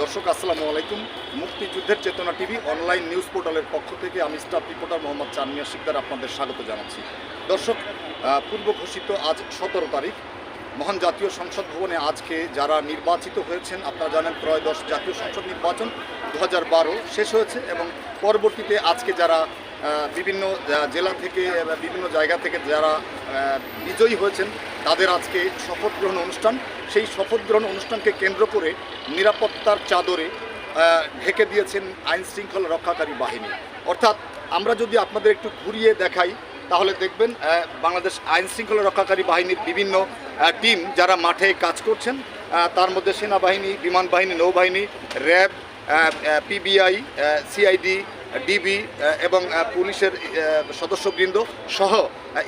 দর্শক আসসালামু আলাইকুম। মুক্তিযুদ্ধের চেতনা টিভি অনলাইন নিউজ পোর্টালের পক্ষ থেকে আমি স্টাফ রিপোর্টার মোহাম্মদ চানমিয়া শিকদার আপনাদের স্বাগত জানাচ্ছি। দর্শক, পূর্ব ঘোষিত আজ 17 তারিখ মহান জাতীয় সংসদ ভবনে আজকে যারা নির্বাচিত হয়েছেন, আপনারা জানেন ত্রয়োদশ জাতীয় সংসদ নির্বাচন 2012 শেষ হয়েছে এবং পরবর্তীতে আজকে যারা বিভিন্ন জেলা থেকে বিভিন্ন জায়গা থেকে যারা বিজয়ী হয়েছেন তাদের আজকে শপথ গ্রহণ অনুষ্ঠান। সেই শপথ গ্রহণ অনুষ্ঠানকে কেন্দ্র করে নিরাপত্তার চাদরে ঢেকে দিয়েছেন আইন শৃঙ্খলা রক্ষাকারী বাহিনী। অর্থাৎ আমরা যদি আপনাদের একটু ঘুরিয়ে দেখাই তাহলে দেখবেন বাংলাদেশ আইন শৃঙ্খলা রক্ষাকারী বাহিনীর বিভিন্ন টিম যারা মাঠে কাজ করছেন, তার মধ্যে সেনাবাহিনী, বিমান বাহিনী, নৌবাহিনী, র্যাব, পিবিআই, সিআইডি, ডিবি এবং পুলিশের সদস্যবৃন্দ সহ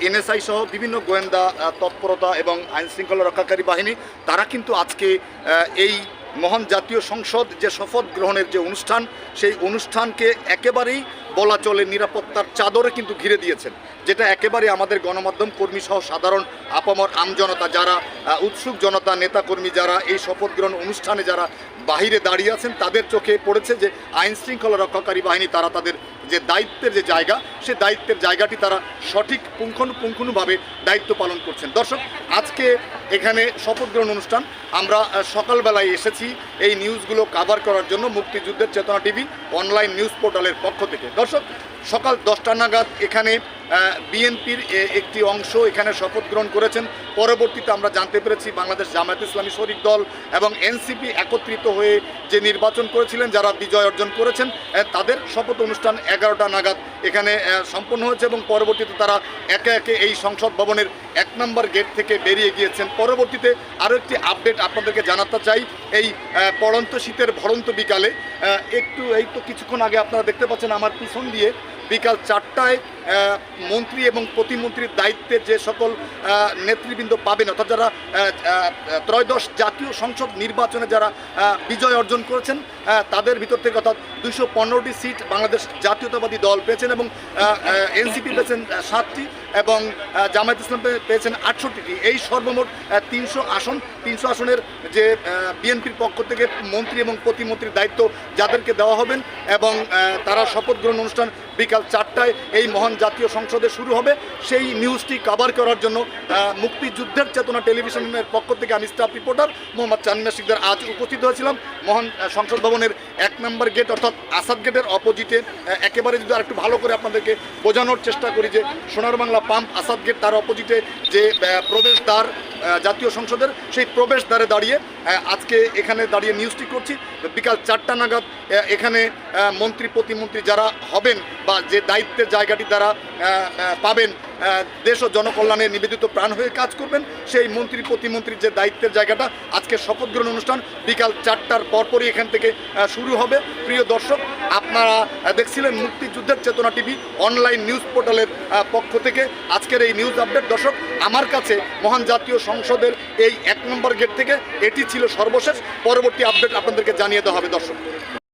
এনএসআই সহ বিভিন্ন গোয়েন্দা তৎপরতা এবং আইন শৃঙ্খলা রক্ষাকারী বাহিনী তারা কিন্তু আজকে এই মহান জাতীয় সংসদ যে শপথ গ্রহণের যে অনুষ্ঠান, সেই অনুষ্ঠানকে একেবারেই বলা চলে নিরাপত্তার চাদরে কিন্তু ঘিরে দিয়েছেন, যেটা একেবারে আমাদের গণমাধ্যম কর্মী সহ সাধারণ আপামর আমজনতা, যারা উৎসুক জনতা, নেতাকর্মী যারা এই শপথ গ্রহণ অনুষ্ঠানে যারা বাহিরে দাঁড়িয়ে আছেন তাদের চোখে পড়েছে যে আইন শৃঙ্খলা রক্ষাকারী বাহিনী তারা তাদের যে দায়িত্বের যে জায়গা, সে দায়িত্বের জায়গাটি তারা সঠিক পুঙ্খানুপুঙ্খানুভাবে দায়িত্ব পালন করছেন। দর্শক, আজকে এখানে শপথ গ্রহণ অনুষ্ঠান আমরা সকালবেলায় এসেছি এই নিউজগুলো কাভার করার জন্য মুক্তিযুদ্ধের চেতনা টিভি অনলাইন নিউজ পোর্টালের পক্ষ থেকে। দর্শক, সকাল 10টা নাগাদ এখানে বিএনপির একটি অংশ এখানে শপথ গ্রহণ করেছেন। পরবর্তীতে আমরা জানতে পেরেছি বাংলাদেশ জামায়াতে ইসলামী শরিক দল এবং এনসিপি একত্রিত হয়ে যে নির্বাচন করেছিলেন, যারা বিজয় অর্জন করেছেন, তাদের শপথ অনুষ্ঠান 11টা নাগাদ এখানে সম্পন্ন হয়েছে এবং পরবর্তীতে তারা একে একে এই সংসদ ভবনের 1 নম্বর গেট থেকে বেরিয়ে গিয়েছেন। পরবর্তীতে আরও একটি আপডেট আপনাদেরকে জানাতে চাই। এই পড়ন্ত শীতের ভরন্ত বিকালে এই তো কিছুক্ষণ আগে আপনারা দেখতে পাচ্ছেন আমার পিছন দিয়ে বিকাল 4টায় মন্ত্রী এবং প্রতিমন্ত্রীর দায়িত্বে যে সকল নেতৃবৃন্দ পাবেন, অর্থাৎ যারা ত্রয়োদশ জাতীয় সংসদ নির্বাচনে যারা বিজয় অর্জন করেছেন, তাদের ভিতর থেকে অর্থাৎ 215টি সিট বাংলাদেশ জাতীয়তাবাদী দল পেয়েছেন এবং এনসিপি পেয়েছেন 7টি এবং জামায়াত ইসলাম পেয়েছেন 68টি। এই সর্বমোট 300 আসন। 300 আসনের যে বিএনপির পক্ষ থেকে মন্ত্রী এবং প্রতিমন্ত্রীর দায়িত্ব যাদেরকে দেওয়া হবেন এবং তারা শপথ গ্রহণ অনুষ্ঠান বিকাল 4টায় এই মহান জাতীয় সংসদে শুরু হবে। সেই নিউজটি কভার করার জন্য মুক্তিযুদ্ধের চেতনা টেলিভিশনের পক্ষ থেকে আমি স্টাফ রিপোর্টার মোহাম্মদ চানমিয়া শিকদার আজ উপস্থিত হয়েছিলাম মহান সংসদ ভবনের 1 নম্বর গেট অর্থাৎ আসাদ গেটের অপোজিটে। একেবারে যদি আর একটু ভালো করে আপনাদেরকে বোঝানোর চেষ্টা করি যে সোনার বাংলা পাম্প আসাদ গেট, তার অপোজিটে যে প্রবেশদ্বার জাতীয় সংসদের, সেই প্রবেশদ্বারে দাঁড়িয়ে আজকে এখানে দাঁড়িয়ে নিউজটি করছি। বিকাল 4টা নাগাদ এখানে মন্ত্রী প্রতিমন্ত্রী যারা হবেন বা যে দায়িত্বের জায়গাটি তারা পাবেন, দেশ ও জনকল্যাণে নিবেদিত প্রাণ হয়ে কাজ করবেন, সেই মন্ত্রী প্রতিমন্ত্রীর যে দায়িত্বের জায়গাটা আজকে শপথ গ্রহণ অনুষ্ঠান বিকাল 4টার পরপরই এখান থেকে শুরু হবে। প্রিয় দর্শক, আপনারা দেখছিলেন মুক্তিযুদ্ধের চেতনা টিভি অনলাইন নিউজ পোর্টালের পক্ষ থেকে আজকের এই নিউজ আপডেট। দর্শক, আমার কাছে মহান জাতীয় সংসদের এই 1 নম্বর গেট থেকে এটি ছিল সর্বশেষ। পরবর্তী আপডেট আপনাদেরকে জানিয়ে দেওয়া হবে। দর্শক।